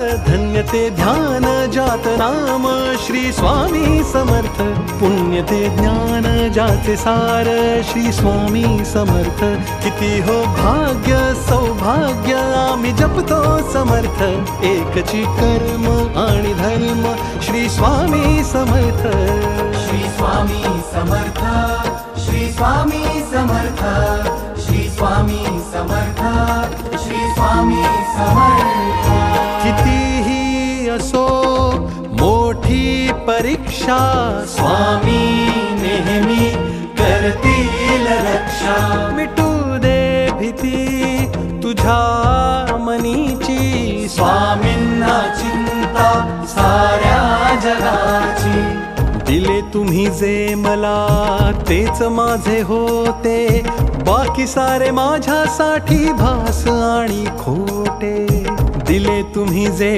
धन्य ते ध्यान जात नाम श्री स्वामी समर्थ, पुण्य ते ज्ञान जाचे सार श्री स्वामी समर्थ। किती हो भाग्य सौभाग्य आम्ही जपतो समर्थ, एकची कर्म आणि धर्म श्री स्वामी समर्थ। श्री स्वामी समर्थ, श्री स्वामी समर्थ, श्री स्वामी समर्थ, श्री स्वामी समर्थ। कितीही असो मोठी परीक्षा, स्वामी नेहमी करतील रक्षा। मिटू दे भीती तुझ्या मनीची, स्वामींना चिंता साऱ्या जगाची। दिले तुम्ही जे मला तेच माझे होते, बाकी सारे माझ्यासाठी भास आणि खोटे। दिले तुम्ही जे